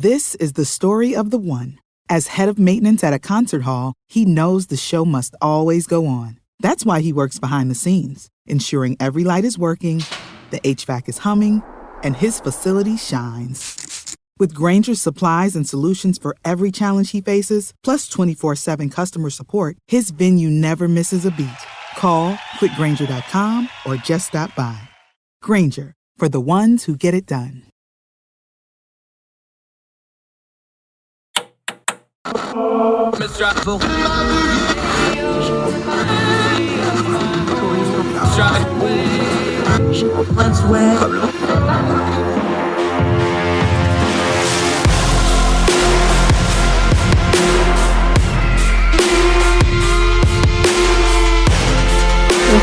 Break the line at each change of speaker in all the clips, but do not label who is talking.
This is the story of the one. As head of maintenance at a concert hall, he knows the show must always go on. That's why he works behind the scenes, ensuring every light is working, the HVAC is humming, and his facility shines. With Grainger's supplies and solutions for every challenge he faces, plus 24/7 customer support, his venue never misses a beat. Call quickgrainger.com or just stop by. Grainger, for the ones who get it done.
With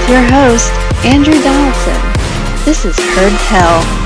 your host, Andrew Donaldson. This is Heard Tell.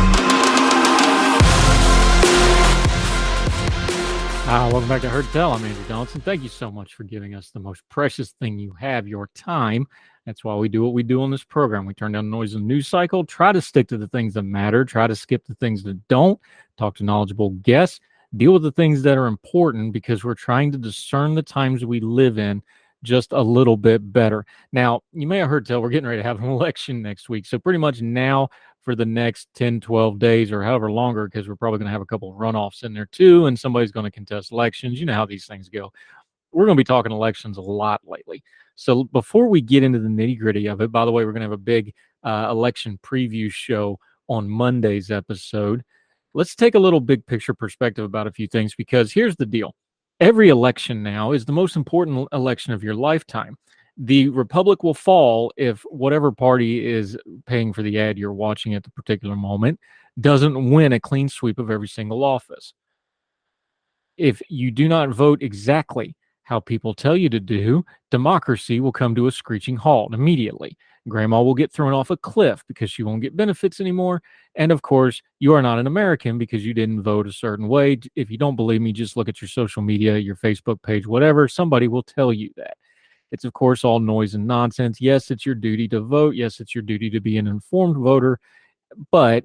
Welcome back to Heard Tell. I'm Andrew Donaldson. Thank you so much for giving us the most precious thing you have, your time. That's why we do what we do on this program. We turn down the noise in the news cycle, try to stick to the things that matter, try to skip the things that don't, talk to knowledgeable guests, deal with the things that are important because we're trying to discern the times we live in just a little bit better. Now, you may have heard tell we're getting ready to have an election next week. So pretty much now for the next 10, 12 days or however longer, because we're probably going to have a couple of runoffs in there too, and somebody's going to contest elections. You know how these things go. We're going to be talking elections a lot lately. So before we get into the nitty gritty of it, by the way, we're going to have a big election preview show on Monday's episode. Let's take a little big picture perspective about a few things, because here's the deal. Every election now is the most important election of your lifetime. The republic will fall if whatever party is paying for the ad you're watching at the particular moment doesn't win a clean sweep of every single office. If you do not vote exactly how people tell you to do, democracy will come to a screeching halt immediately. Grandma will get thrown off a cliff because she won't get benefits anymore. And of course, you are not an American because you didn't vote a certain way. If you don't believe me, just look at your social media, your Facebook page, whatever. Somebody will tell you that. It's, of course, all noise and nonsense. Yes, it's your duty to vote. Yes, it's your duty to be an informed voter. But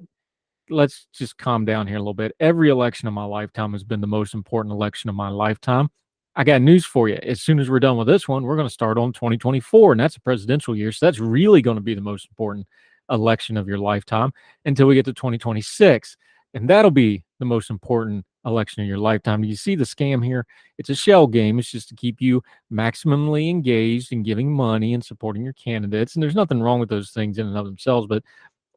let's just calm down here a little bit. Every election of my lifetime has been the most important election of my lifetime. I got news for you. As soon as we're done with this one, we're going to start on 2024, and that's a presidential year. So that's really going to be the most important election of your lifetime until we get to 2026. And that'll be the most important election of your lifetime. Do you see the scam here? It's a shell game. It's just to keep you maximally engaged in giving money and supporting your candidates. And there's nothing wrong with those things in and of themselves. But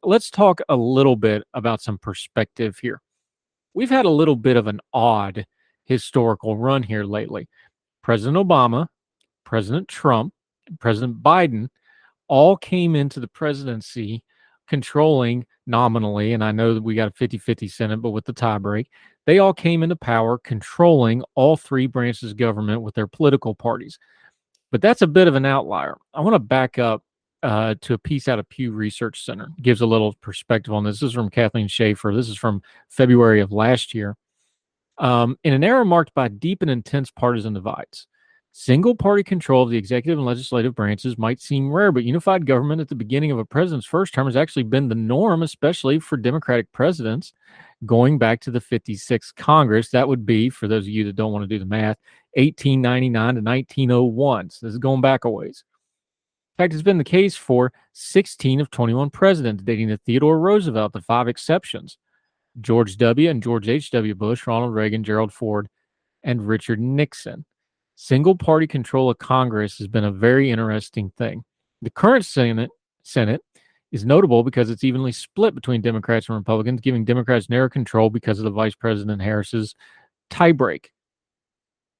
let's talk a little bit about some perspective here. We've had a little bit of an odd historical run here lately. President Obama, President Trump, and President Biden all came into the presidency controlling nominally, and I know that we got a 50-50 Senate, but with the tiebreak, they all came into power controlling all three branches of government with their political parties. But that's a bit of an outlier. I want to back up to a piece out of Pew Research Center. It gives a little perspective on this. This is from Kathleen Schaefer. This is from February of last year. In an era marked by deep and intense partisan divides, single-party control of the executive and legislative branches might seem rare, but unified government at the beginning of a president's first term has actually been the norm, especially for Democratic presidents going back to the 56th Congress. That would be, for those of you that don't want to do the math, 1899 to 1901. So this is going back a ways. In fact, it's been the case for 16 of 21 presidents, dating to Theodore Roosevelt, the 5 exceptions: George W. and George H.W. Bush, Ronald Reagan, Gerald Ford, and Richard Nixon. Single-party control of Congress has been a very interesting thing. The current Senate is notable because it's evenly split between Democrats and Republicans, giving Democrats narrow control because of the Vice President Harris's tiebreak.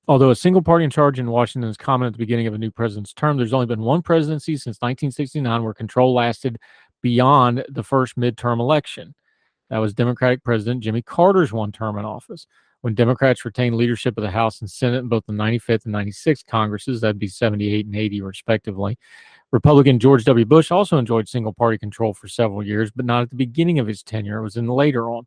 Although a single party in charge in Washington is common at the beginning of a new president's term, there's only been one presidency since 1969 where control lasted beyond the first midterm election. That was Democratic President Jimmy Carter's one term in office. When Democrats retained leadership of the House and Senate in both the 95th and 96th Congresses, that'd be 78 and 80 respectively. Republican George W. Bush also enjoyed single-party control for several years, but not at the beginning of his tenure. It was in later on.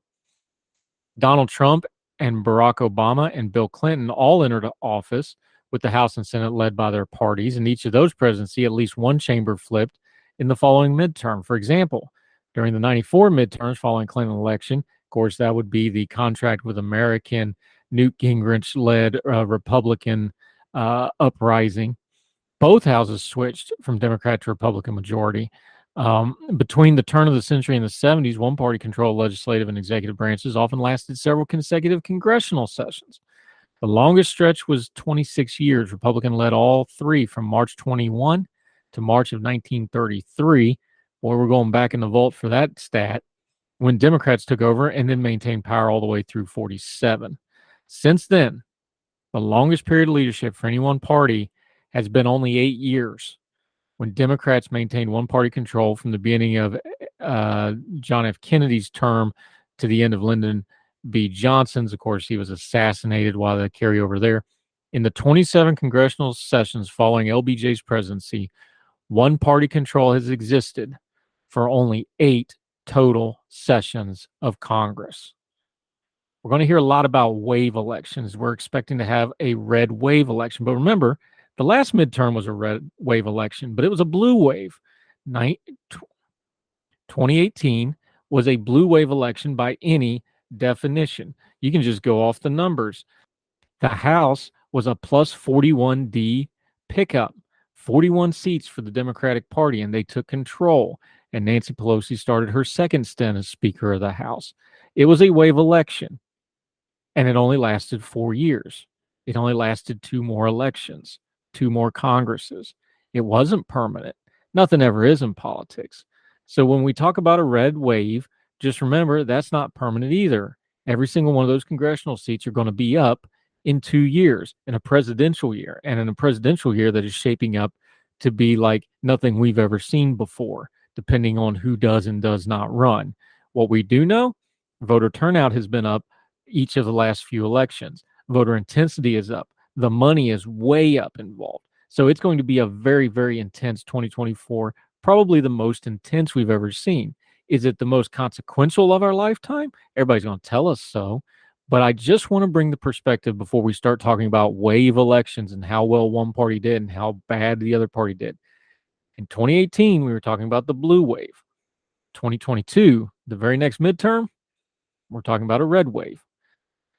Donald Trump and Barack Obama and Bill Clinton all entered office with the House and Senate led by their parties. In each of those presidencies, at least one chamber flipped in the following midterm. For example, during the 94 midterms following Clinton election, course, that would be the contract with American, Newt Gingrich-led Republican uprising. Both houses switched from Democrat to Republican majority. Between the turn of the century and the 70s, one-party control of legislative and executive branches often lasted several consecutive congressional sessions. The longest stretch was 26 years. Republican led all three from March 21 to March of 1933. Boy, we're going back in the vault for that stat, when Democrats took over and then maintained power all the way through 47. Since then, the longest period of leadership for any one party has been only 8 years, when Democrats maintained one-party control from the beginning of John F. Kennedy's term to the end of Lyndon B. Johnson's. Of course, he was assassinated while the carryover there. In the 27 congressional sessions following LBJ's presidency, one-party control has existed for only 8 total sessions of Congress. We're going to hear a lot about wave elections. We're expecting to have a red wave election. But remember, the last midterm was a red wave election, but it was a blue wave. 2018 was a blue wave election by any definition. You can just go off the numbers. The House was a plus 41D pickup, 41 seats for the Democratic Party, and they took control. And Nancy Pelosi started her second stint as Speaker of the House. It was a wave election, and it only lasted 4 years. It only lasted 2 more elections, 2 more Congresses. It wasn't permanent. Nothing ever is in politics. So when we talk about a red wave, just remember that's not permanent either. Every single one of those congressional seats are going to be up in 2 years, in a presidential year, and in a presidential year that is shaping up to be like nothing we've ever seen before, depending on who does and does not run. What we do know, voter turnout has been up each of the last few elections. Voter intensity is up. The money is way up involved. So it's going to be a very, very intense 2024, probably the most intense we've ever seen. Is it the most consequential of our lifetime? Everybody's going to tell us so. But I just want to bring the perspective before we start talking about wave elections and how well one party did and how bad the other party did. In 2018, we were talking about the blue wave. 2022, the very next midterm, we're talking about a red wave.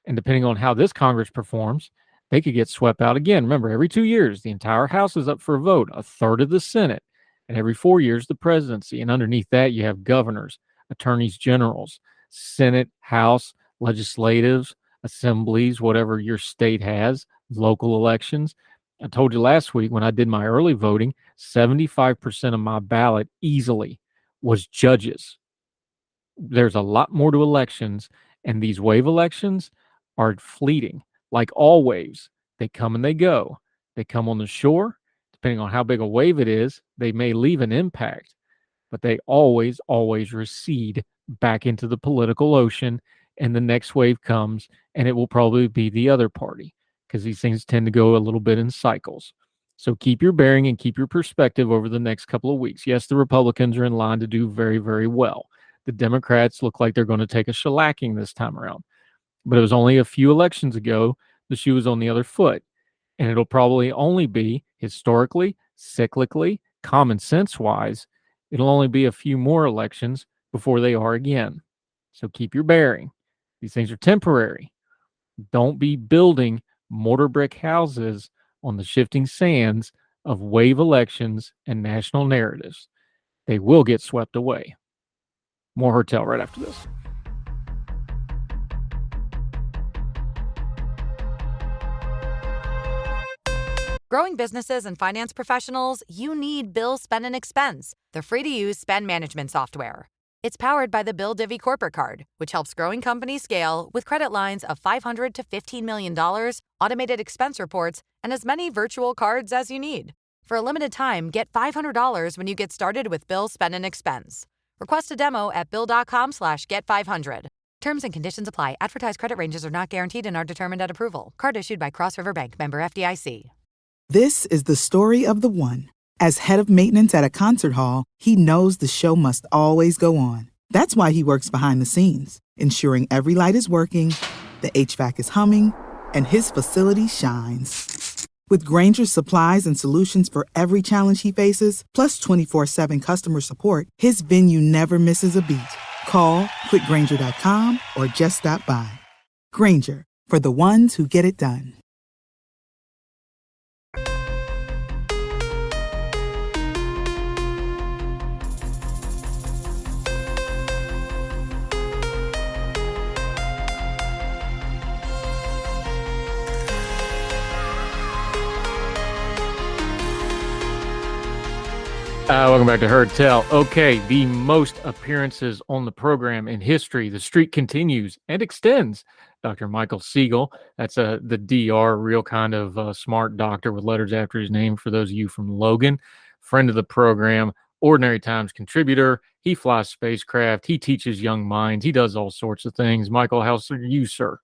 And depending on how this Congress performs, they could get swept out again. Remember, every 2 years, the entire House is up for a vote, a third of the Senate, and every 4 years, the presidency. And underneath that, you have governors, attorneys generals, Senate, House, legislatives, assemblies, whatever your state has, local elections. I told you last week when I did my early voting, 75% of my ballot easily was judges. There's a lot more to elections, and these wave elections are fleeting. Like all waves, they come and they go. They come on the shore. Depending on how big a wave it is, they may leave an impact, but they always, always recede back into the political ocean, and the next wave comes, and it will probably be the other party, because these things tend to go a little bit in cycles. So keep your bearing and keep your perspective over the next couple of weeks. Yes, the Republicans are in line to do very, very well. The Democrats look like they're going to take a shellacking this time around. But it was only a few elections ago the shoe was on the other foot. And it'll probably only be, historically, cyclically, common sense-wise, it'll only be a few more elections before they are again. So keep your bearing. These things are temporary. Don't be building mortar brick houses on the shifting sands of wave elections and national narratives. They will get swept away. More Hertel right after this.
Growing businesses and finance professionals, you need Bill Spend and Expense, the free-to-use spend management software. It's powered by the Bill Divvy Corporate Card, which helps growing companies scale with credit lines of $500 to $15 million, automated expense reports, and as many virtual cards as you need. For a limited time, get $500 when you get started with Bill Spend and Expense. Request a demo at bill.com/get500. Terms and conditions apply. Advertised credit ranges are not guaranteed and are determined at approval. Card issued by Cross River Bank, member FDIC.
This is the story of the one. As head of maintenance at a concert hall, he knows the show must always go on. That's why he works behind the scenes, ensuring every light is working, the HVAC is humming, and his facility shines. With Grainger's supplies and solutions for every challenge he faces, plus 24/7 customer support, his venue never misses a beat. Call quickgranger.com or just stop by. Granger, for the ones who get it done.
Welcome back to Heard Tell. Okay, the most appearances on the program in history. The streak continues and extends. Dr. Michael Siegel, that's the DR, real kind of smart doctor with letters after his name for those of you from Logan. Friend of the program, Ordinary Times contributor. He flies spacecraft. He teaches young minds. He does all sorts of things. Michael, how's you, sir?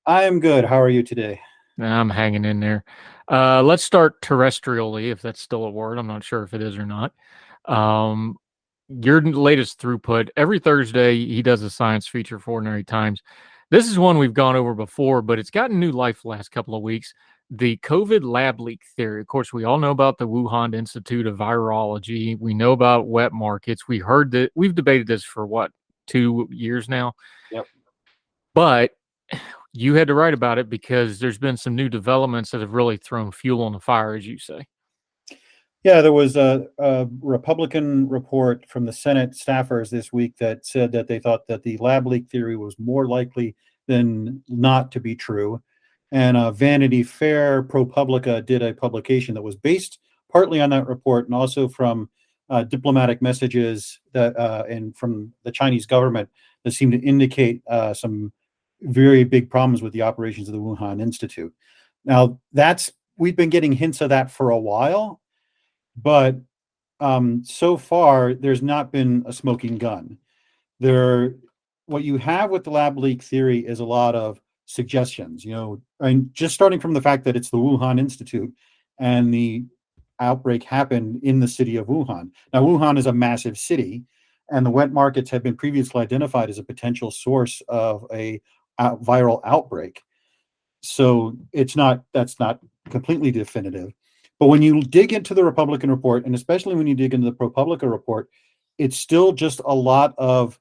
I am good. How are you today?
I'm hanging in there. Let's start terrestrially, if that's still a word. I'm not sure if it is or not. Your latest throughput. Every Thursday, he does a science feature for Ordinary Times. This is one we've gone over before, but it's gotten new life the last couple of weeks. The COVID lab leak theory. Of course, we all know about the Wuhan Institute of Virology. We know about wet markets. We heard that we've debated this for 2 years now?
Yep.
But you had to write about it because there's been some new developments that have really thrown fuel on the fire, as you say.
Yeah, there was a Republican report from the Senate staffers this week that said that they thought that the lab leak theory was more likely than not to be true. And Vanity Fair ProPublica did a publication that was based partly on that report and also from diplomatic messages that and from the Chinese government that seemed to indicate some very big problems with the operations of the Wuhan Institute. Now, we've been getting hints of that for a while, but so far there's not been a smoking gun. What you have with the lab leak theory is a lot of suggestions, and just starting from the fact that it's the Wuhan Institute and the outbreak happened in the city of Wuhan. Now, Wuhan is a massive city, and the wet markets have been previously identified as a potential source of a viral outbreak. So that's not completely definitive. But when you dig into the Republican report, and especially when you dig into the ProPublica report, it's still just a lot of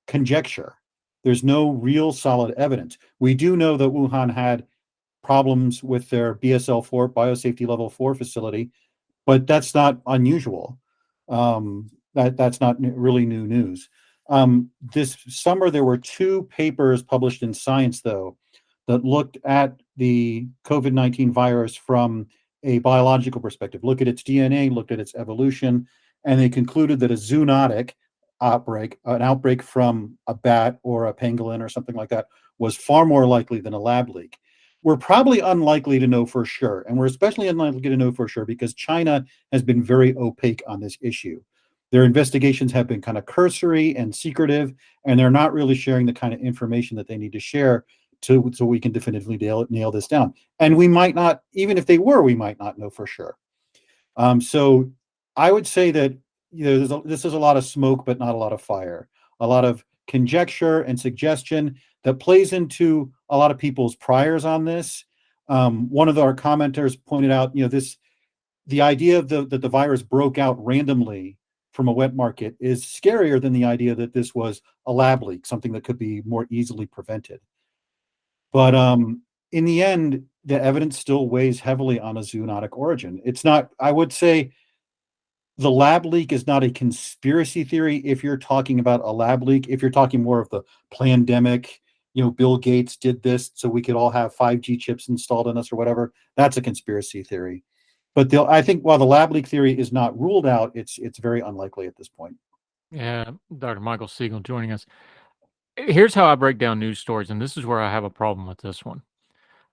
conjecture. There's no real solid evidence. We do know that Wuhan had problems with their BSL-4, biosafety level 4 facility, but that's not unusual. That's not really new news. This summer, there were 2 papers published in Science, though, that looked at the COVID-19 virus from a biological perspective, looked at its DNA, looked at its evolution, and they concluded that a zoonotic outbreak, an outbreak from a bat or a pangolin or something like that, was far more likely than a lab leak. We're probably unlikely to know for sure, and we're especially unlikely to know for sure because China has been very opaque on this issue. Their investigations have been kind of cursory and secretive, and they're not really sharing the kind of information that they need to share so we can definitively nail this down. And we might not, even if they were, we might not know for sure. So I would say that this is a lot of smoke, but not a lot of fire. A lot of conjecture and suggestion that plays into a lot of people's priors on this. One of our commenters pointed out, the idea that the virus broke out randomly from a wet market is scarier than the idea that this was a lab leak, something that could be more easily prevented. But in the end, the evidence still weighs heavily on a zoonotic origin. It's not, I would say, the lab leak is not a conspiracy theory if you're talking about a lab leak. If you're talking more of the plandemic, Bill Gates did this so we could all have 5G chips installed in us or whatever, that's a conspiracy theory. But I think while the lab leak theory is not ruled out, it's very unlikely at this point.
Yeah, Dr. Michael Siegel joining us. Here's how I break down news stories, and this is where I have a problem with this one.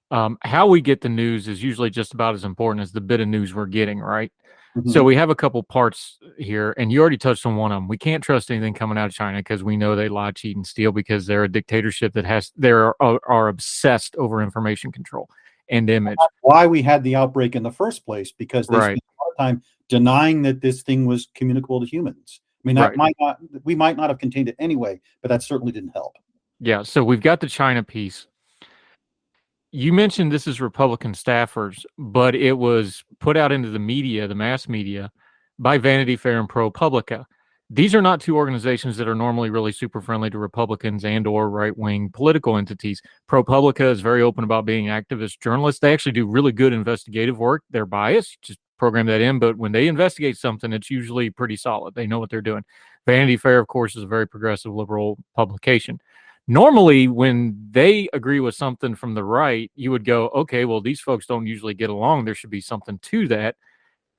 How we get the news is usually just about as important as the bit of news we're getting, right? Mm-hmm. So we have a couple parts here, and you already touched on one of them. We can't trust anything coming out of China because we know they lie, cheat, and steal because they're a dictatorship that are obsessed over information control and image.
That's why we had the outbreak in the first place, because they spent a lot of time denying that this thing was communicable to humans. I mean, we might not have contained it anyway, but that certainly didn't help.
Yeah, so we've got the China piece. You mentioned this is Republican staffers, but it was put out into the media, the mass media, by Vanity Fair and ProPublica. These are not two organizations that are normally really super friendly to Republicans and or right-wing political entities. ProPublica is very open about being activist journalists. They actually do really good investigative work. They're biased, just program that in, but when they investigate something, it's usually pretty solid. They know what they're doing. Vanity Fair, of course, is a very progressive liberal publication. Normally, when they agree with something from the right, you would go, okay, well, these folks don't usually get along. There should be something to that.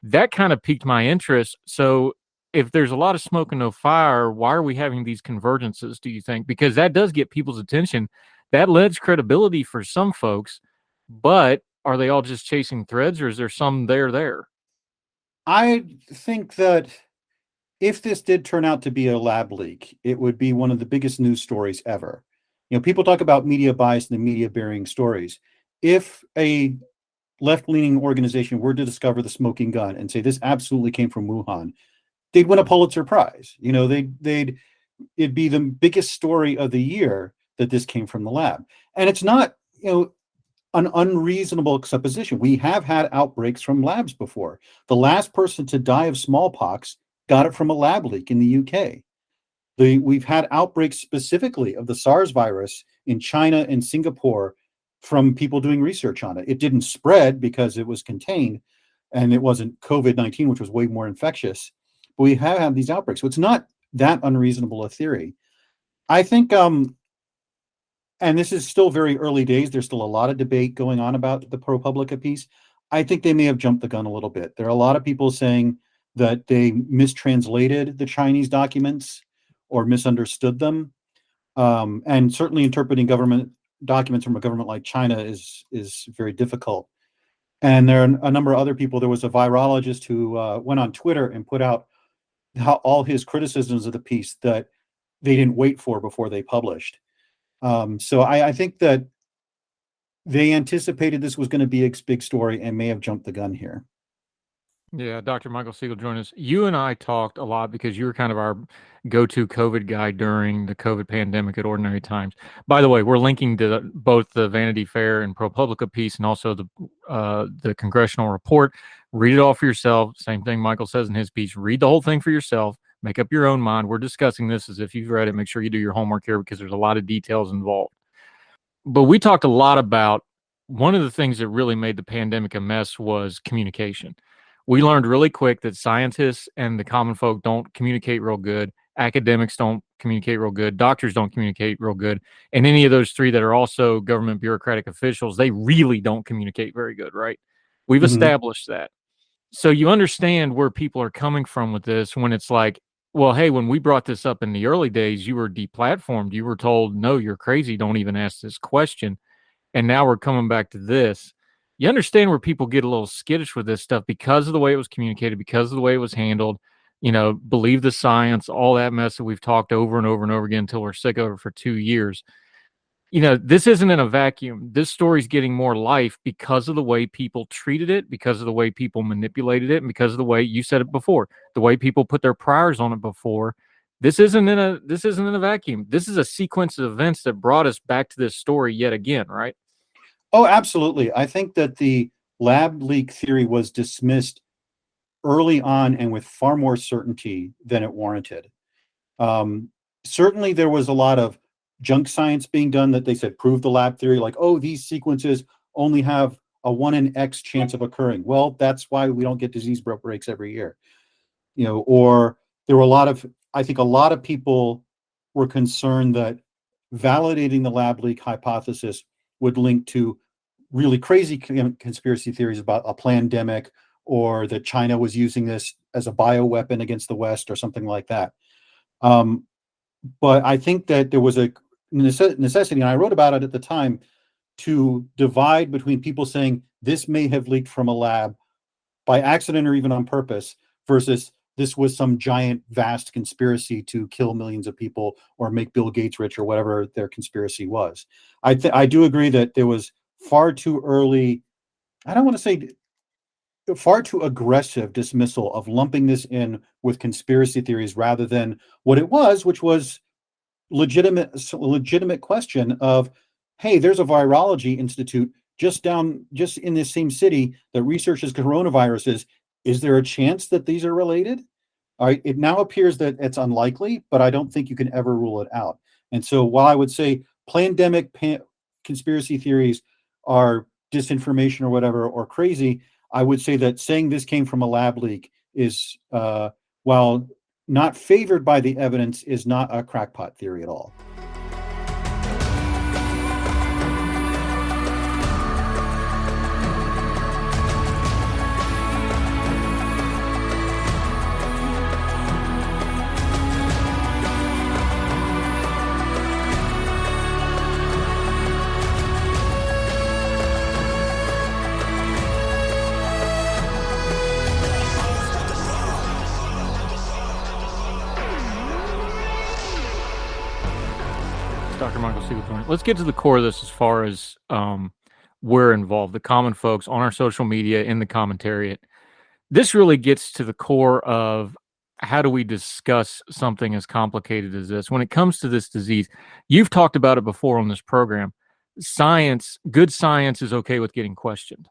That kind of piqued my interest. So if there's a lot of smoke and no fire, why are we having these convergences, do you think? Because that does get people's attention. That lends credibility for some folks, but are they all just chasing threads, or is there some there?
I think that if this did turn out to be a lab leak, it would be one of the biggest news stories ever. People talk about media bias and the media burying stories. If a left-leaning organization were to discover the smoking gun and say this absolutely came from Wuhan, they'd win a Pulitzer Prize. It'd be the biggest story of the year that this came from the lab. And it's not, an unreasonable supposition. We have had outbreaks from labs before. The last person to die of smallpox got it from a lab leak in the UK. We've had outbreaks specifically of the SARS virus in China and Singapore from people doing research on it. It didn't spread because it was contained, and it wasn't COVID-19, which was way more infectious. But we have had these outbreaks. So it's not that unreasonable a theory. I think, and this is still very early days, there's still a lot of debate going on about the ProPublica piece. I think they may have jumped the gun a little bit. There are a lot of people saying that they mistranslated the Chinese documents or misunderstood them. And certainly interpreting government documents from a government like China is very difficult. And there are a number of other people. There was a virologist who went on Twitter and put out all his criticisms of the piece that they didn't wait for before they published. So I think that they anticipated this was going to be a big story and may have jumped the gun here.
Yeah, Dr. Michael Siegel joined us. You and I talked a lot because you were kind of our go-to COVID guy during the COVID pandemic at Ordinary Times. By the way, we're linking to both the Vanity Fair and ProPublica piece and also the congressional report. Read it all for yourself. Same thing Michael says in his piece. Read the whole thing for yourself. Make up your own mind. We're discussing this as if you've read it. Make sure you do your homework here because there's a lot of details involved. But we talked a lot about one of the things that really made the pandemic a mess was communication. We learned really quick that scientists and the common folk don't communicate real good. Academics don't communicate real good. Doctors don't communicate real good. And any of those three that are also government bureaucratic officials, they really don't communicate very good, right? We've established that. So you understand where people are coming from with this when it's like, well, hey, when we brought this up in the early days, you were deplatformed. You were told, no, you're crazy. Don't even ask this question. And now we're coming back to this. You understand where people get a little skittish with this stuff because of the way it was communicated, because of the way it was handled, believe the science, all that mess that we've talked over and over and over again until we're sick of it for 2 years. This isn't in a vacuum. This story's getting more life because of the way people treated it, because of the way people manipulated it, and because of the way you said it before, the way people put their priors on it before. This isn't in a vacuum. This is a sequence of events that brought us back to this story yet again, right?
Oh, absolutely. I think that the lab leak theory was dismissed early on and with far more certainty than it warranted. Certainly, there was a lot of junk science being done that they said proved the lab theory, like, oh, these sequences only have a 1 in X chance of occurring. Well, that's why we don't get disease breaks every year. Or there were I think a lot of people were concerned that validating the lab leak hypothesis would link to really crazy conspiracy theories about a pandemic, or that China was using this as a bioweapon against the West or something like that. But I think that there was a necessity, and I wrote about it at the time, to divide between people saying this may have leaked from a lab by accident or even on purpose versus this was some giant, vast conspiracy to kill millions of people or make Bill Gates rich or whatever their conspiracy was. I do agree that there was far too early, I don't want to say far too aggressive dismissal of lumping this in with conspiracy theories rather than what it was, which was legitimate question of, hey, there's a virology institute just in this same city that researches coronaviruses. Is there a chance that these are related? All right, it now appears that it's unlikely, but I don't think you can ever rule it out. And so while I would say pandemic conspiracy theories are disinformation or whatever, or crazy, I would say that saying this came from a lab leak is, while not favored by the evidence, is not a crackpot theory at all.
Dr. Michael Siegel. Let's get to the core of this as far as we're involved, the common folks on our social media, in the commentariat. This really gets to the core of how do we discuss something as complicated as this. When it comes to this disease, you've talked about it before on this program. Science, good science is okay with getting questioned.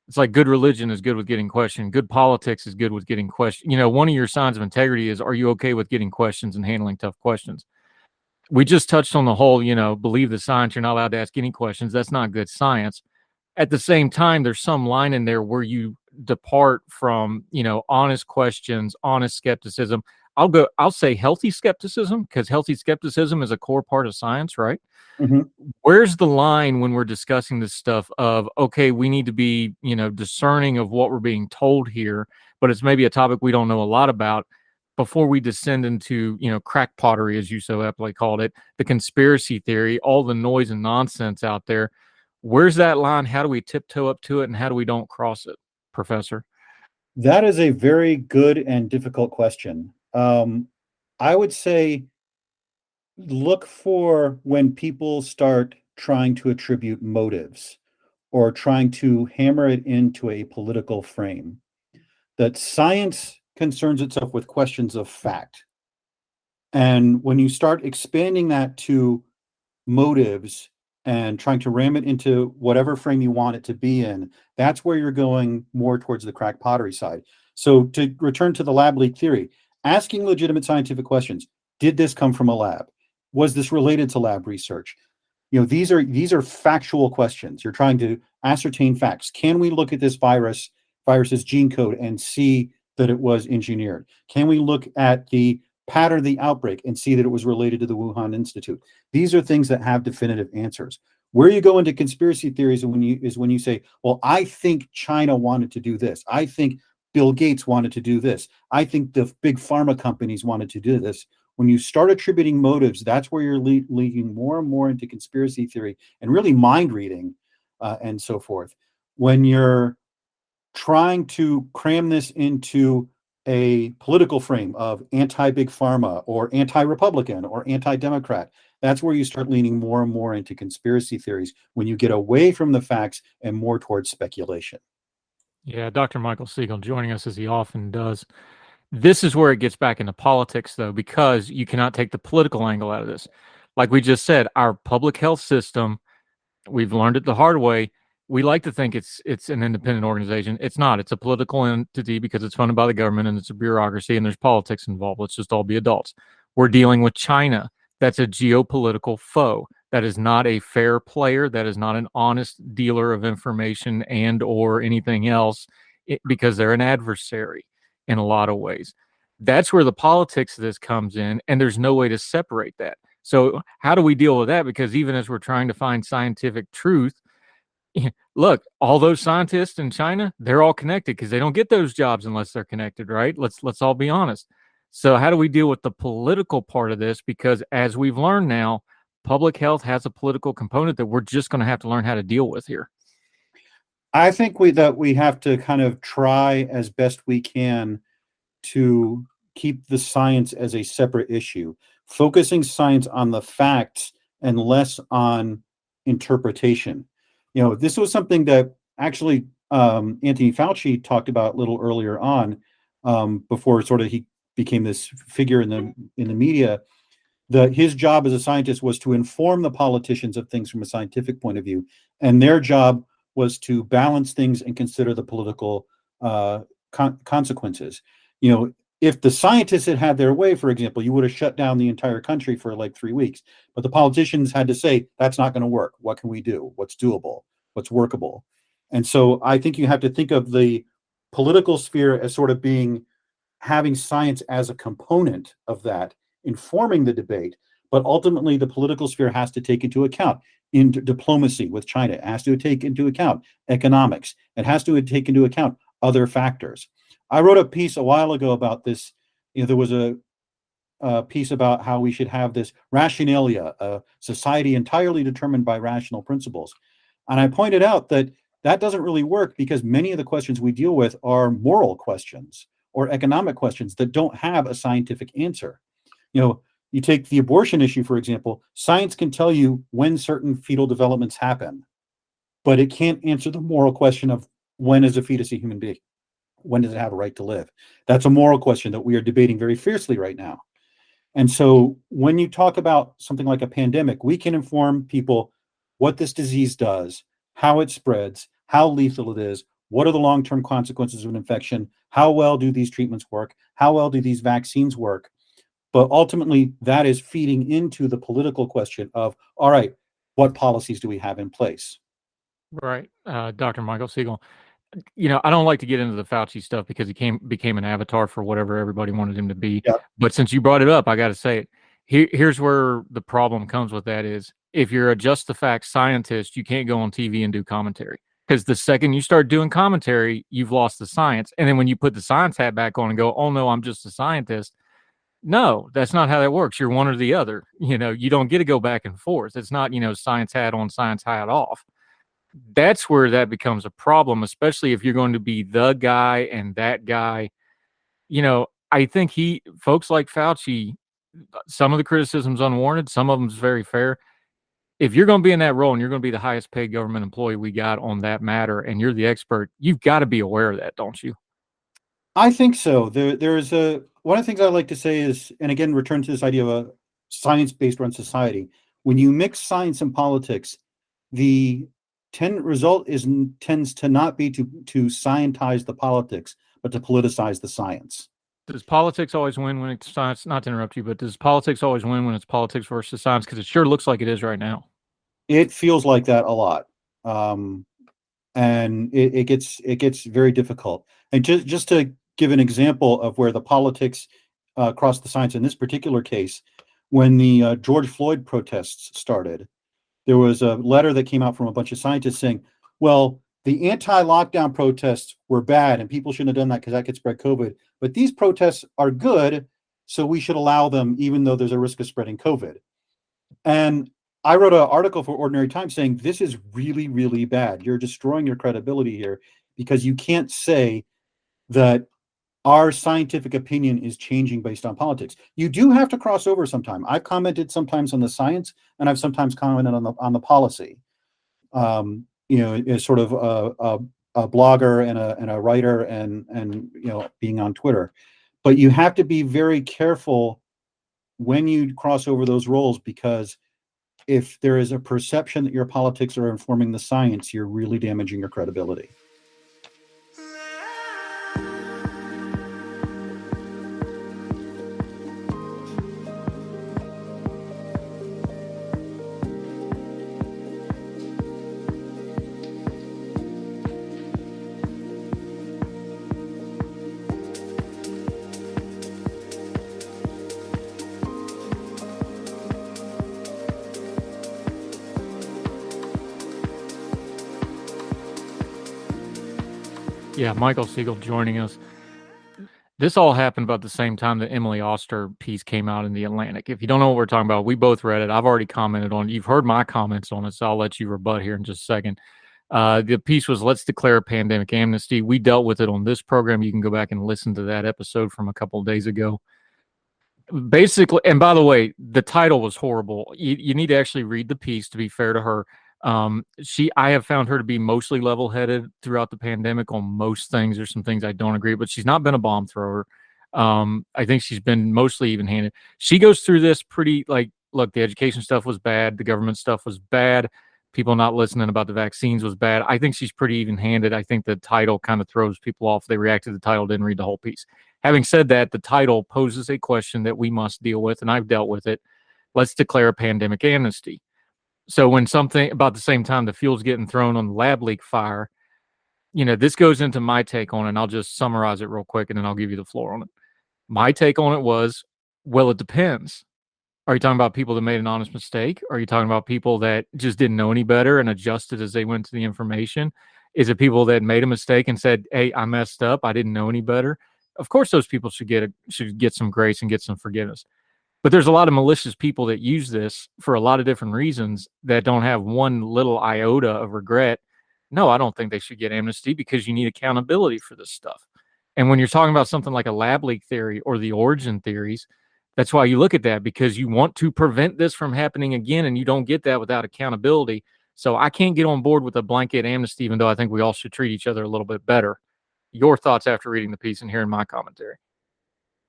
It's like good religion is good with getting questioned. Good politics is good with getting questioned. One of your signs of integrity is, are you okay with getting questions and handling tough questions? We just touched on the whole, believe the science. You're not allowed to ask any questions. That's not good science. At the same time, there's some line in there where you depart from, honest questions, honest skepticism. I'll say healthy skepticism, because healthy skepticism is a core part of science, right?
Mm-hmm.
Where's the line when we're discussing this stuff of, okay, we need to be, discerning of what we're being told here, but it's maybe a topic we don't know a lot about, before we descend into, crack pottery, as you so aptly called it, the conspiracy theory, all the noise and nonsense out there. Where's that line? How do we tiptoe up to it, and how do we don't cross it, Professor?
That is a very good and difficult question. I would say look for when people start trying to attribute motives or trying to hammer it into a political frame. That science concerns itself with questions of fact. And when you start expanding that to motives and trying to ram it into whatever frame you want it to be in, that's where you're going more towards the crack pottery side. So to return to the lab leak theory, asking legitimate scientific questions. Did this come from a lab? Was this related to lab research? These are factual questions. You're trying to ascertain facts. Can we look at this virus's gene code and see that it was engineered? Can we look at the pattern of the outbreak and see that it was related to the Wuhan Institute? These are things that have definitive answers. Where you go into conspiracy theories is when you say, well, I think China wanted to do this. I think Bill Gates wanted to do this. I think the big pharma companies wanted to do this. When you start attributing motives, that's where you're leading more and more into conspiracy theory and really mind reading and so forth. When you're trying to cram this into a political frame of anti-big pharma or anti-Republican or anti-Democrat, that's where you start leaning more and more into conspiracy theories, when you get away from the facts and more towards speculation.
Yeah, Dr. Michael Siegel joining us as he often does. This is where it gets back into politics, though, because you cannot take the political angle out of this. Like we just said, our public health system, we've learned it the hard way. We like to think it's an independent organization. It's not. It's a political entity because it's funded by the government and it's a bureaucracy and there's politics involved. Let's just all be adults. We're dealing with China. That's a geopolitical foe. That is not a fair player. That is not an honest dealer of information and or anything else, because they're an adversary in a lot of ways. That's where the politics of this comes in, and there's no way to separate that. So how do we deal with that? Because even as we're trying to find scientific truth, look, all those scientists in China, they're all connected because they don't get those jobs unless they're connected, right? Let's all be honest. So how do we deal with the political part of this? Because as we've learned now, public health has a political component that we're just going to have to learn how to deal with here.
I think we have to kind of try as best we can to keep the science as a separate issue, focusing science on the facts and less on interpretation. This was something that actually Anthony Fauci talked about a little earlier on, before sort of he became this figure in the media. That his job as a scientist was to inform the politicians of things from a scientific point of view, and their job was to balance things and consider the political consequences. if the scientists had had their way, for example, you would have shut down the entire country for like 3 weeks. But the politicians had to say, that's not going to work. What can we do? What's doable? What's workable? And so I think you have to think of the political sphere as sort of having science as a component of that, informing the debate. But ultimately, the political sphere has to take into account in diplomacy with China. It has to take into account economics. It has to take into account other factors. I wrote a piece a while ago about this. There was a piece about how we should have this rationalia, a society entirely determined by rational principles. And I pointed out that that doesn't really work because many of the questions we deal with are moral questions or economic questions that don't have a scientific answer. You take the abortion issue, for example, science can tell you when certain fetal developments happen, but it can't answer the moral question of when is a fetus a human being? When does it have a right to live? That's a moral question that we are debating very fiercely right now. And so when you talk about something like a pandemic, we can inform people what this disease does, how it spreads, how lethal it is, what are the long-term consequences of an infection, how well do these treatments work, how well do these vaccines work. But ultimately, that is feeding into the political question of, all right, what policies do we have in place?
Right. Dr. Michael Siegel. I don't like to get into the Fauci stuff because he became an avatar for whatever everybody wanted him to be.
Yeah.
But since you brought it up, I got to say it. Here's where the problem comes with that is if you're a just the facts scientist, you can't go on TV and do commentary because the second you start doing commentary, you've lost the science. And then when you put the science hat back on and go, oh no, I'm just a scientist. No, that's not how that works. You're one or the other. You don't get to go back and forth. It's not, science hat on, science hat off. That's where that becomes a problem, especially if you're going to be the guy and that guy. I think folks like Fauci, some of the criticism's unwarranted, some of them's very fair. If you're going to be in that role and you're going to be the highest paid government employee we got on that matter, and you're the expert, you've got to be aware of that, don't you?
I think so. There's one of the things I like to say is, and again, return to this idea of a science-based run society. When you mix science and politics, the result tends to not be to scientize the politics, but to politicize the science.
Does politics always win when it's science? Not to interrupt you, but does politics always win when it's politics versus science? Because it sure looks like it is right now.
It feels like that a lot, and it gets very difficult. And just to give an example of where the politics crossed the science in this particular case, when the George Floyd protests started, there was a letter that came out from a bunch of scientists saying, well, the anti-lockdown protests were bad and people shouldn't have done that because that could spread COVID. But these protests are good, so we should allow them even though there's a risk of spreading COVID. And I wrote an article for Ordinary Times saying, this is really, really bad. You're destroying your credibility here because you can't say that our scientific opinion is changing based on politics. You do have to cross over sometime. I've commented sometimes on the science, and I've sometimes commented on the policy. As sort of a blogger and a writer, and being on Twitter. But you have to be very careful when you cross over those roles, because if there is a perception that your politics are informing the science, you're really damaging your credibility.
Yeah, Michael Siegel joining us. This all happened about the same time the Emily Oster piece came out in the Atlantic. If you don't know what we're talking about, we both read it. I've already commented on it. You've heard my comments on it, so I'll let you rebut here in just a second. The piece was Let's Declare a Pandemic Amnesty. We dealt with it on this program. You can go back and listen to that episode from a couple of days ago. Basically, and by the way, the title was horrible. You need to actually read the piece, to be fair to her. I have found her to be mostly level-headed throughout the pandemic on most things. There's some things I don't agree, but she's not been a bomb thrower. I think she's been mostly even-handed. She goes through this pretty, look, the education stuff was bad. The government stuff was bad. people not listening about the vaccines was bad. I think she's pretty even-handed. I think the title kind of throws people off. They react to the title, didn't read the whole piece. Having said that, the title poses a question that we must deal with, and I've dealt with it. Let's declare a pandemic amnesty. So when something about the same time the fuel's getting thrown on the lab leak fire, this goes into my take on it, and I'll just summarize it real quick, and then I'll give you the floor on it. My take on it was, well, it depends. Are you talking about people that made an honest mistake? Are you talking about people that just didn't know any better and adjusted as they went to the information? Is it people that made a mistake and said, hey, I messed up, I didn't know any better? Of course, those people should get some grace and get some forgiveness. But there's a lot of malicious people that use this for a lot of different reasons that don't have one little iota of regret. No, I don't think they should get amnesty, because you need accountability for this stuff. And when you're talking about something like a lab leak theory or the origin theories, that's why you look at that, because you want to prevent this from happening again, and you don't get that without accountability. So I can't get on board with a blanket amnesty, even though I think we all should treat each other a little bit better. Your thoughts after reading the piece and hearing my commentary?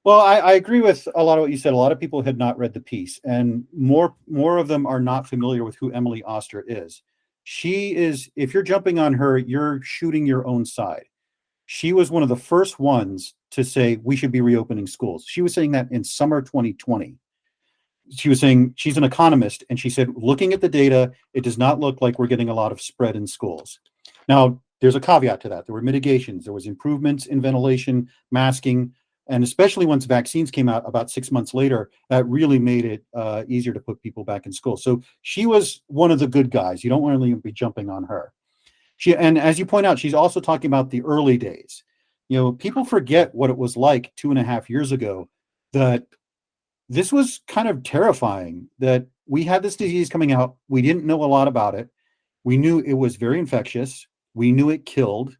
Well, I agree with a lot of what you said. A lot of people had not read the piece, and more of them are not familiar with who Emily Oster is. She is, if you're jumping on her, you're shooting your own side. She was one of the first ones to say we should be reopening schools. She was saying that in summer 2020. She was saying, she's an economist, and she said, looking at the data, it does not look like we're getting a lot of spread in schools. Now, there's a caveat to that. There were mitigations. There was improvements in ventilation, masking, and especially once vaccines came out about 6 months later, that really made it easier to put people back in school. So she was one of the good guys. You don't really be jumping on her. And as you point out, she's also talking about the early days. People forget what it was like 2.5 years ago, that this was kind of terrifying, that we had this disease coming out. We didn't know a lot about it. We knew it was very infectious. We knew it killed.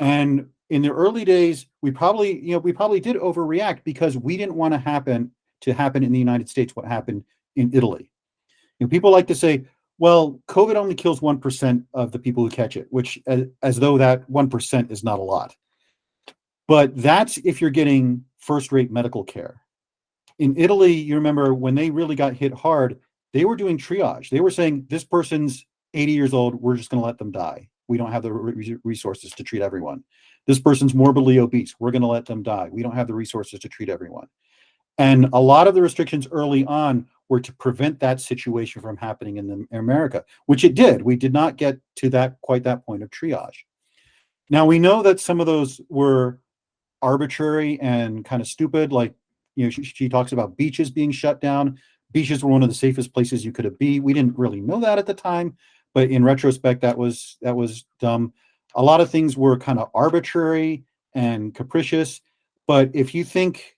And in the early days, we probably did overreact, because we didn't want to happen in the United States what happened in Italy. People like to say, well, COVID only kills 1% of the people who catch it, which as though that 1% is not a lot. But that's if you're getting first-rate medical care. In Italy, you remember when they really got hit hard, they were doing triage. They were saying, this person's 80 years old, we're just going to let them die. We don't have the resources to treat everyone. This person's morbidly obese, we're going to let them die. We don't have the resources to treat everyone. And a lot of the restrictions early on were to prevent that situation from happening in America, which it did. We did not get to quite that point of triage. Now, we know that some of those were arbitrary and kind of stupid. Like, she talks about beaches being shut down. Beaches were one of the safest places you could be. We didn't really know that at the time, but in retrospect, that was dumb. A lot of things were kind of arbitrary and capricious. But if you think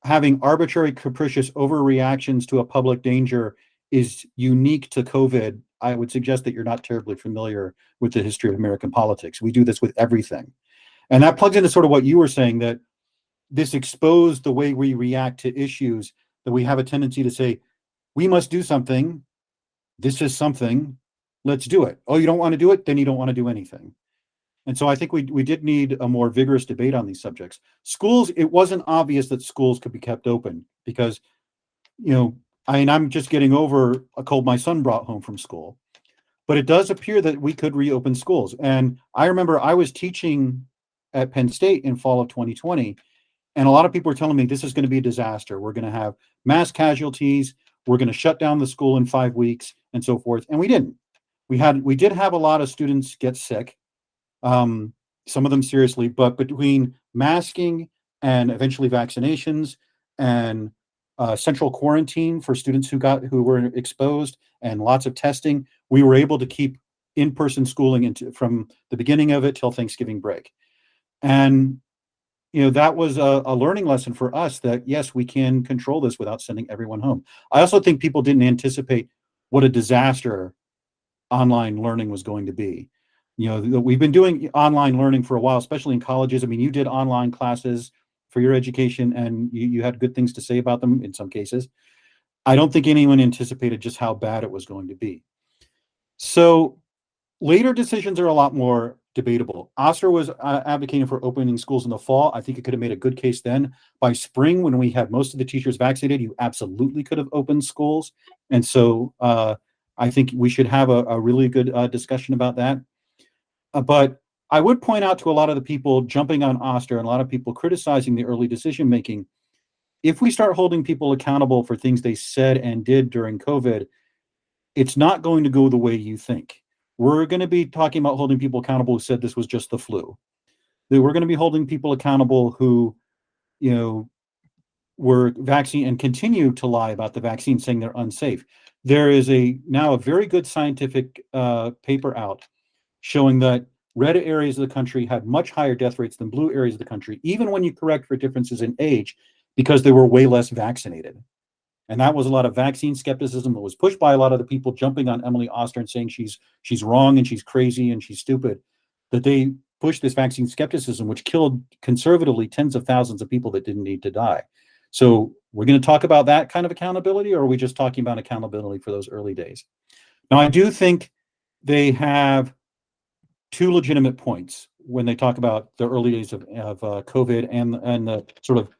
having arbitrary, capricious overreactions to a public danger is unique to COVID, I would suggest that you're not terribly familiar with the history of American politics. We do this with everything. And that plugs into sort of what you were saying, that this exposed the way we react to issues, that we have a tendency to say, we must do something. This is something. Let's do it. Oh, you don't want to do it? Then you don't want to do anything. And so I think we did need a more vigorous debate on these subjects. Schools, it wasn't obvious that schools could be kept open, because, I'm just getting over a cold my son brought home from school. But it does appear that we could reopen schools. And I remember I was teaching at Penn State in fall of 2020, and a lot of people were telling me this is going to be a disaster. We're going to have mass casualties. We're going to shut down the school in 5 weeks and so forth. And we didn't. We did have a lot of students get sick, some of them seriously, but between masking and eventually vaccinations and central quarantine for students who were exposed and lots of testing, we were able to keep in-person schooling from the beginning of it till Thanksgiving break. And that was a learning lesson for us, that yes, we can control this without sending everyone home. I also think people didn't anticipate what a disaster online learning was going to be. We've been doing online learning for a while, especially in colleges. I mean, you did online classes for your education, and you had good things to say about them in some cases. I don't think anyone anticipated just how bad it was going to be. So later decisions are a lot more debatable. Oster was advocating for opening schools in the fall. I think it could have made a good case then. By spring, when we had most of the teachers vaccinated, you absolutely could have opened schools. And so I think we should have a really good discussion about that. But I would point out to a lot of the people jumping on Oster and a lot of people criticizing the early decision making, if we start holding people accountable for things they said and did during COVID, it's not going to go the way you think. We're going to be talking about holding people accountable who said this was just the flu. We're going to be holding people accountable who, were vaccine and continue to lie about the vaccine, saying they're unsafe. There is now a very good scientific paper out showing that red areas of the country had much higher death rates than blue areas of the country, even when you correct for differences in age, because they were way less vaccinated. And that was a lot of vaccine skepticism that was pushed by a lot of the people jumping on Emily Oster and saying she's wrong and she's crazy and she's stupid, that they pushed this vaccine skepticism, which killed conservatively tens of thousands of people that didn't need to die. So we're going to talk about that kind of accountability, or are we just talking about accountability for those early days? Now, I do think they have two legitimate points when they talk about the early days of COVID and the sort of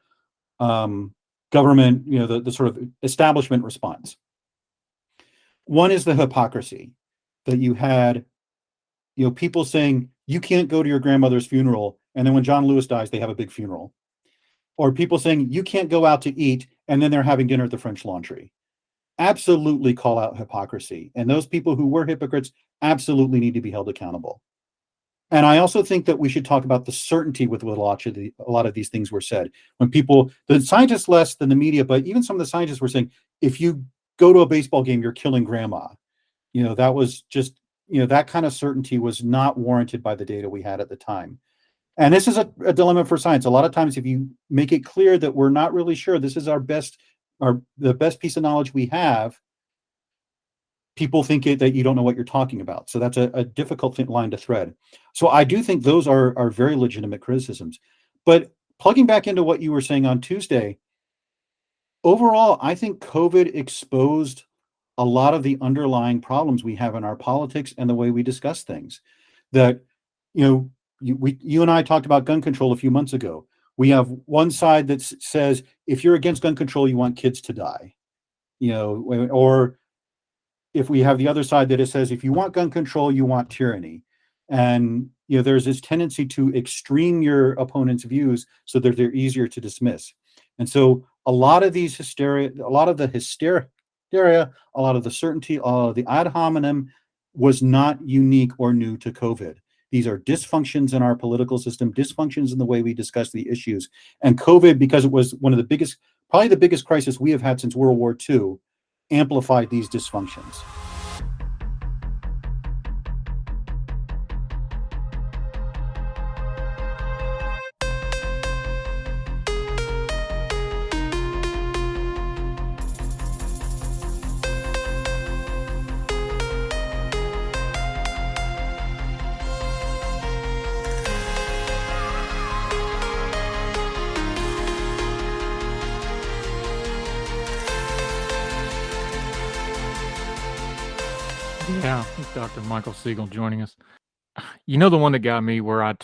government, the sort of establishment response. One is the hypocrisy that you had, people saying you can't go to your grandmother's funeral, and then when John Lewis dies, they have a big funeral. Or people saying you can't go out to eat, and then they're having dinner at the French Laundry. Absolutely call out hypocrisy. And those people who were hypocrites absolutely need to be held accountable. And I also think that we should talk about the certainty with what a lot of these things were said. When the scientists less than the media, but even some of the scientists were saying, if you go to a baseball game, you're killing grandma. That was just, that kind of certainty was not warranted by the data we had at the time. And this is a dilemma for science. A lot of times, if you make it clear that we're not really sure, this is the best piece of knowledge we have, people think that you don't know what you're talking about. So that's a difficult line to thread. So I do think those are very legitimate criticisms. But plugging back into what you were saying on Tuesday, overall, I think COVID exposed a lot of the underlying problems we have in our politics and the way we discuss things. That, you and I talked about gun control a few months ago. We have one side that says, if you're against gun control, you want kids to die, or if we have the other side that it says, if you want gun control, you want tyranny. And, there's this tendency to extreme your opponent's views so that they're easier to dismiss. And so a lot of these hysteria, a lot of the certainty, a lot of the ad hominem was not unique or new to COVID. These are dysfunctions in our political system, dysfunctions in the way we discuss the issues. And COVID, because it was one of the biggest, probably the biggest crisis we have had since World War II, amplified these dysfunctions.
Yeah, Dr. Michael Siegel joining us. The one that got me where I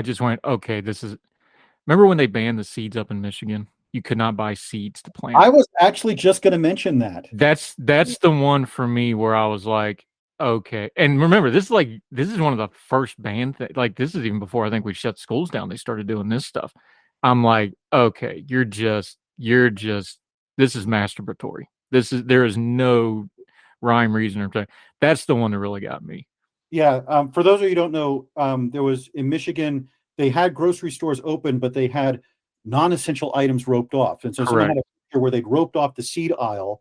just went, okay, remember when they banned the seeds up in Michigan? You could not buy seeds to plant.
I was actually just going to mention that.
That's the one for me where I was like, okay. And remember, this is one of the first banned things. Like, this is even before I think we shut schools down. They started doing this stuff. I'm like, okay, you're just, this is masturbatory. There is no rhyme, reason, or time. That's the one that really got me.
Yeah. For those of you who don't know, there was in Michigan, they had grocery stores open, but they had non-essential items roped off. And so someone had a picture where they'd roped off the seed aisle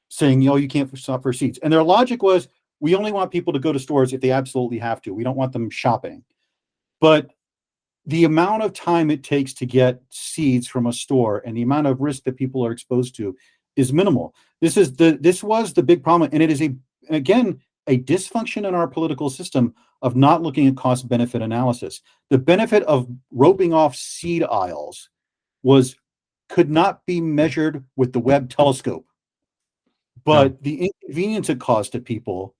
saying, you can't stop for seeds. And their logic was, we only want people to go to stores if they absolutely have to. We don't want them shopping. But the amount of time it takes to get seeds from a store and the amount of risk that people are exposed to is minimal. This was the big problem. And it is a dysfunction in our political system of not looking at cost benefit analysis. The benefit of roping off seed aisles could not be measured with the Webb telescope, but the inconvenience it caused to people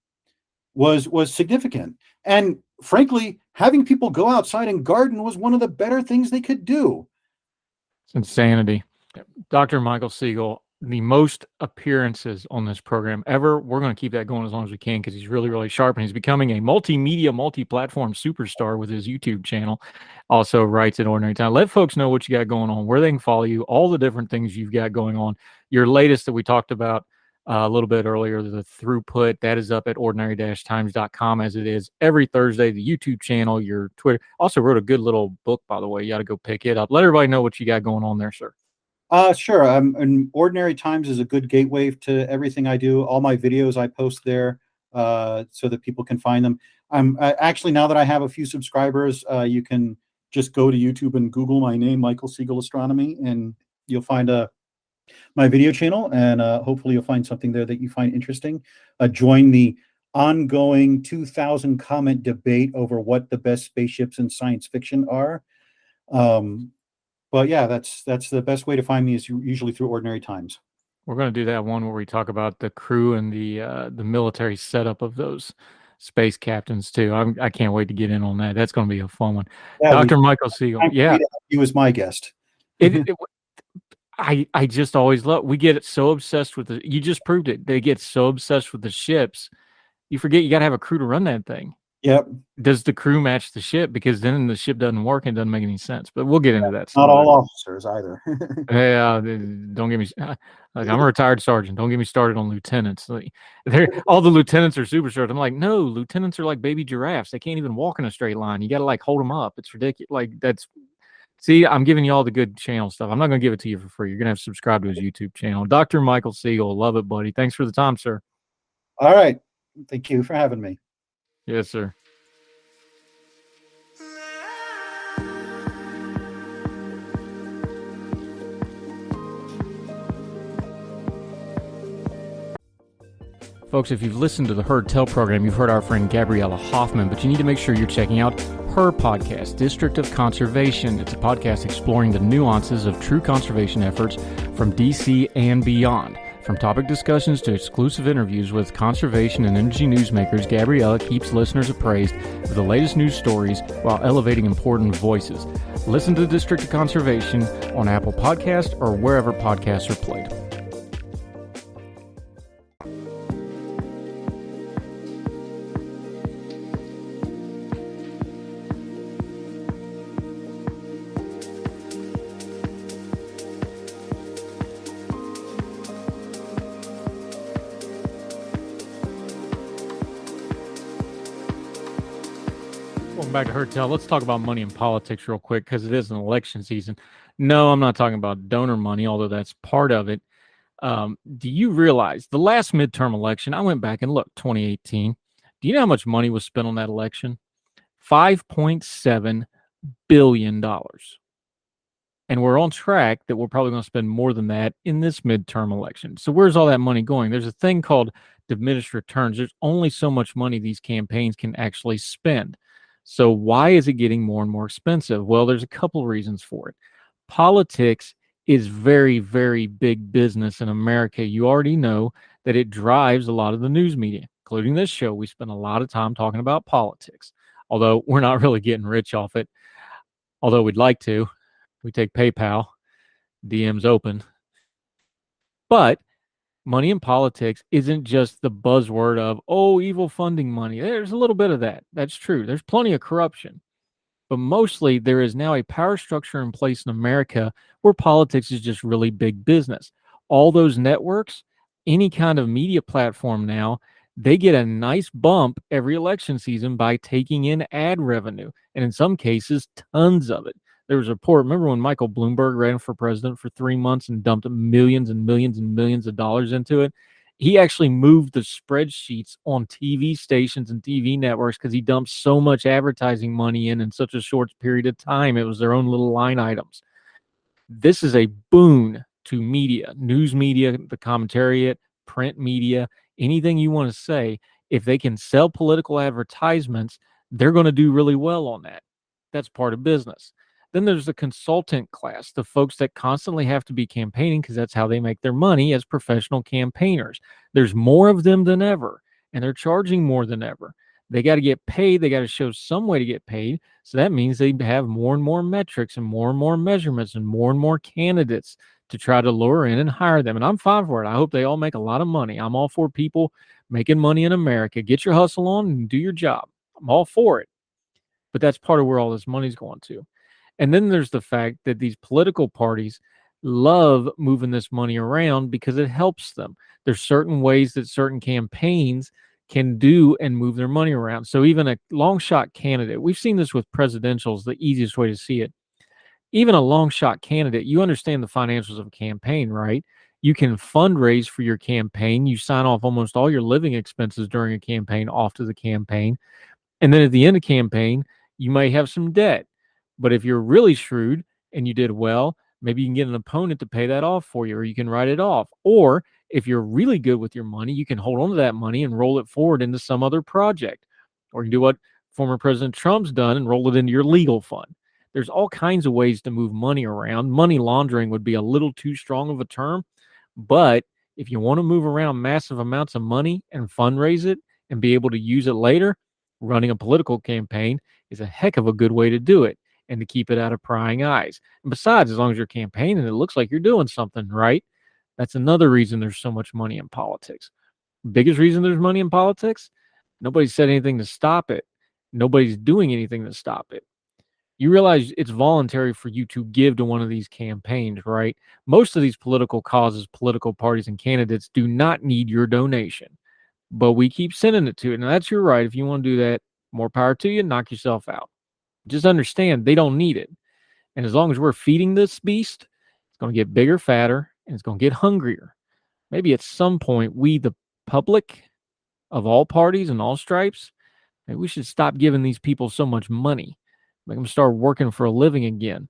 was significant. And frankly, having people go outside and garden was one of the better things they could do.
It's insanity. Dr. Michael Siegel, the most appearances on this program ever. We're going to keep that going as long as we can because he's really, really sharp, and he's becoming a multimedia, multi-platform superstar with his YouTube channel. Also writes at Ordinary Time. Let folks know what you got going on, where they can follow you, all the different things you've got going on. Your latest that we talked about a little bit earlier, the throughput, that is up at ordinary-times.com as it is every Thursday. The YouTube channel, your Twitter. Also wrote a good little book, by the way. You got to go pick it up. Let everybody know what you got going on there, sir.
Sure. And Ordinary Times is a good gateway to everything I do. All my videos I post there so that people can find them. I'm actually, now that I have a few subscribers, you can just go to YouTube and Google my name, Michael Siegel Astronomy, and you'll find my video channel, and hopefully you'll find something there that you find interesting. Join the ongoing 2,000 comment debate over what the best spaceships in science fiction are. But yeah, that's the best way to find me is usually through Ordinary Times.
We're going to do that one where we talk about the crew and the military setup of those space captains too. I can't wait to get in on that. That's going to be a fun one.
Yeah,
Dr. Michael Siegel. Yeah,
he was my guest.
I just always love. We get so obsessed with the. You just proved it. They get so obsessed with the ships, you forget you got to have a crew to run that thing.
Yep.
Does the crew match the ship? Because then the ship doesn't work and doesn't make any sense. But we'll get into that.
Not all officers either.
Yeah, don't get me. Like, I'm a retired sergeant. Don't get me started on lieutenants. Like, all the lieutenants are superstars. I'm like, no, lieutenants are like baby giraffes. They can't even walk in a straight line. You got to like hold them up. It's ridiculous. Like that's. See, I'm giving you all the good channel stuff. I'm not going to give it to you for free. You're going to have to subscribe to his YouTube channel. Dr. Michael Siegel. Love it, buddy. Thanks for the time, sir.
All right. Thank you for having me.
Yes, sir. Folks, if you've listened to the Heard Tell program, you've heard our friend Gabriella Hoffman, but you need to make sure you're checking out her podcast, District of Conservation. It's a podcast exploring the nuances of true conservation efforts from DC and beyond. From topic discussions to exclusive interviews with conservation and energy newsmakers, Gabriella keeps listeners appraised of the latest news stories while elevating important voices. Listen to District of Conservation on Apple Podcasts or wherever podcasts are played. Back to Heard Tell. Let's talk about money and politics real quick because it is an election season. No, I'm not talking about donor money, although that's part of it. Do you realize the last midterm election, I went back and looked, 2018. Do you know how much money was spent on that election? $5.7 billion. And we're on track that we're probably going to spend more than that in this midterm election. So where's all that money going? There's a thing called diminished returns. There's only so much money these campaigns can actually spend. So why is it getting more and more expensive? Well, there's a couple reasons for it. Politics is very, very big business in America. You already know that it drives a lot of the news media, including this show. We spend a lot of time talking about politics, although we're not really getting rich off it, although we'd like to. We take PayPal, DM's open. But money in politics isn't just the buzzword of, oh, evil funding money. There's a little bit of that. That's true. There's plenty of corruption. But mostly there is now a power structure in place in America where politics is just really big business. All those networks, any kind of media platform now, they get a nice bump every election season by taking in ad revenue. And in some cases, tons of it. There was a report, remember when Michael Bloomberg ran for president for 3 months and dumped millions and millions and millions of dollars into it? He actually moved the spreadsheets on TV stations and TV networks because he dumped so much advertising money in such a short period of time. It was their own little line items. This is a boon to media, news media, the commentariat, print media, anything you want to say. If they can sell political advertisements, they're going to do really well on that. That's part of business. Then there's the consultant class, the folks that constantly have to be campaigning because that's how they make their money as professional campaigners. There's more of them than ever, and they're charging more than ever. They got to get paid. They got to show some way to get paid. So that means they have more and more metrics and more measurements and more candidates to try to lure in and hire them. And I'm fine for it. I hope they all make a lot of money. I'm all for people making money in America. Get your hustle on and do your job. I'm all for it. But that's part of where all this money's going to. And then there's the fact that these political parties love moving this money around because it helps them. There's certain ways that certain campaigns can do and move their money around. So even a long shot candidate, we've seen this with presidentials, the easiest way to see it. Even a long shot candidate, you understand the financials of a campaign, right? You can fundraise for your campaign. You sign off almost all your living expenses during a campaign off to the campaign. And then at the end of campaign, you may have some debt. But if you're really shrewd and you did well, maybe you can get an opponent to pay that off for you, or you can write it off. Or if you're really good with your money, you can hold on to that money and roll it forward into some other project. Or you can do what former President Trump's done and roll it into your legal fund. There's all kinds of ways to move money around. Money laundering would be a little too strong of a term, but if you want to move around massive amounts of money and fundraise it and be able to use it later, running a political campaign is a heck of a good way to do it and to keep it out of prying eyes. And besides, as long as you're campaigning, it looks like you're doing something, right? That's another reason there's so much money in politics. Biggest reason there's money in politics? Nobody said anything to stop it. Nobody's doing anything to stop it. You realize it's voluntary for you to give to one of these campaigns, right? Most of these political causes, political parties, and candidates do not need your donation, but we keep sending it to it. Now, that's your right. If you want to do that, more power to you, knock yourself out. Just understand they don't need it. And as long as we're feeding this beast, it's going to get bigger, fatter, and it's going to get hungrier. Maybe at some point, we, the public of all parties and all stripes, maybe we should stop giving these people so much money. Make them start working for a living again.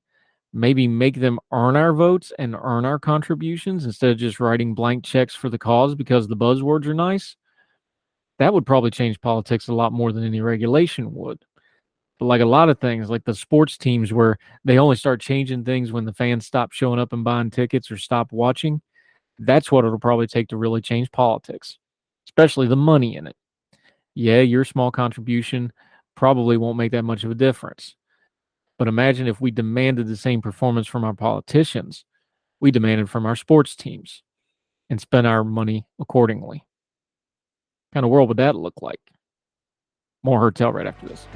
Maybe make them earn our votes and earn our contributions instead of just writing blank checks for the cause because the buzzwords are nice. That would probably change politics a lot more than any regulation would. But like a lot of things, like the sports teams where they only start changing things when the fans stop showing up and buying tickets or stop watching, that's what it'll probably take to really change politics, especially the money in it. Yeah, your small contribution probably won't make that much of a difference. But imagine if we demanded the same performance from our politicians we demanded from our sports teams and spent our money accordingly. What kind of world would that look like? More Hertel right after this.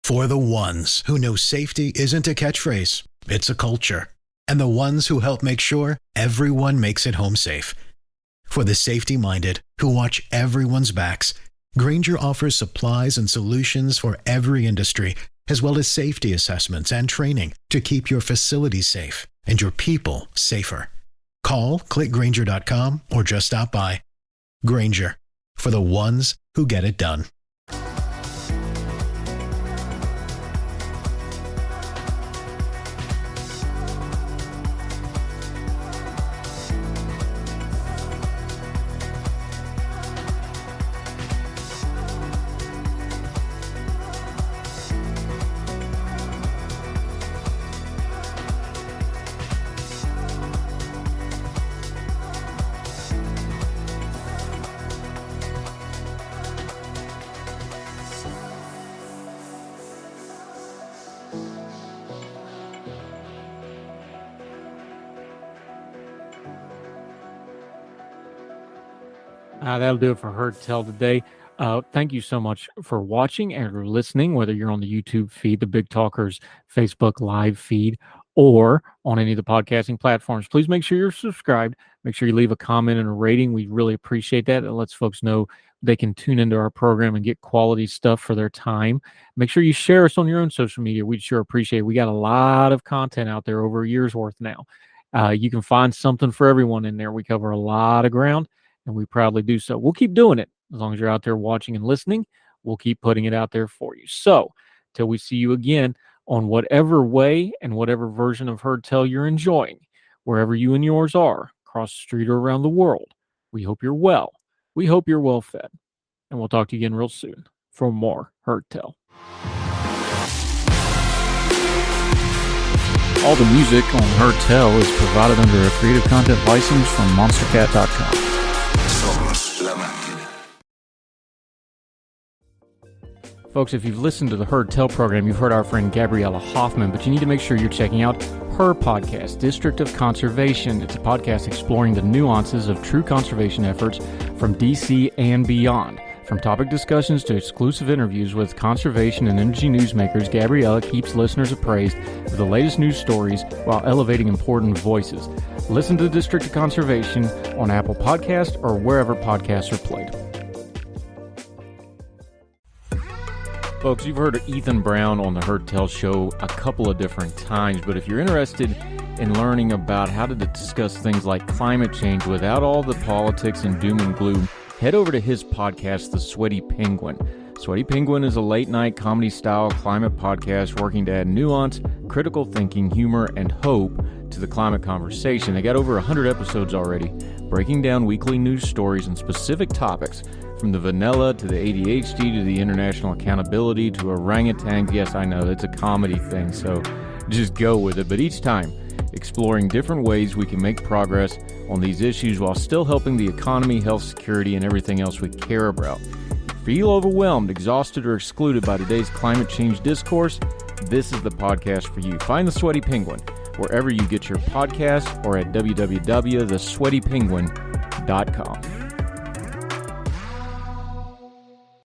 For the ones who know safety isn't a catchphrase, it's a culture. And the ones who help make sure everyone makes it home safe. For the safety-minded who watch everyone's backs, Grainger offers supplies and solutions for every industry, as well as safety assessments and training to keep your facilities safe and your people safer. Call, click Grainger.com, or just stop by. Grainger, for the ones who get it done. That'll do it for Hertel today. Thank you so much for watching and for listening, whether you're on the YouTube feed, the Big Talkers Facebook live feed,
or on any of the podcasting platforms. Please make sure you're subscribed. Make sure you leave a comment and a rating. We really appreciate that. It lets folks know they can tune into our program and get quality stuff for their time. Make sure you share us on your own social media. We'd sure appreciate it. We got a lot of content out there, over a year's worth now. You can find something for everyone in there. We cover a lot of ground, and we proudly do so. We'll keep doing it. As long as you're out there watching and listening, we'll keep putting it out there for you. So, till we see you again on whatever way and whatever version of Heard Tell you're enjoying, wherever you and yours are, across the street or around the world, we hope you're well. We hope you're well fed. And we'll talk to you again real soon for more Heard Tell. All the music on Heard Tell is provided under a Creative Content license from monstercat.com. Folks, if you've listened to the Heard Tell program, you've heard our friend Gabriella Hoffman, but you need to make sure you're checking out her podcast, District of Conservation. It's a podcast exploring the nuances of true conservation efforts from DC and beyond. From topic discussions to exclusive interviews with conservation and energy newsmakers, Gabriella keeps listeners appraised of the latest news stories while elevating important voices. Listen to District of Conservation on Apple Podcasts or wherever podcasts are played. Folks, you've heard of Ethan Brown on the Heard Tell show a couple of different times, but if you're interested in learning about how to discuss things like climate change without all the politics and doom and gloom, head over to his podcast, The Sweaty Penguin. Sweaty Penguin is a late-night comedy-style climate podcast working to add nuance, critical thinking, humor, and hope to the climate conversation. They got over 100 episodes already, breaking down weekly news stories and specific topics, from the vanilla to the ADHD to the international accountability to orangutans. Yes, I know, it's a comedy thing, so just go with it. But each time, exploring different ways we can make progress on these issues while still helping the economy, health, security, and everything else we care about. Feel overwhelmed, exhausted, or excluded by today's climate change discourse? This is the podcast for you. Find The Sweaty Penguin wherever you get your podcasts or at www.thesweatypenguin.com.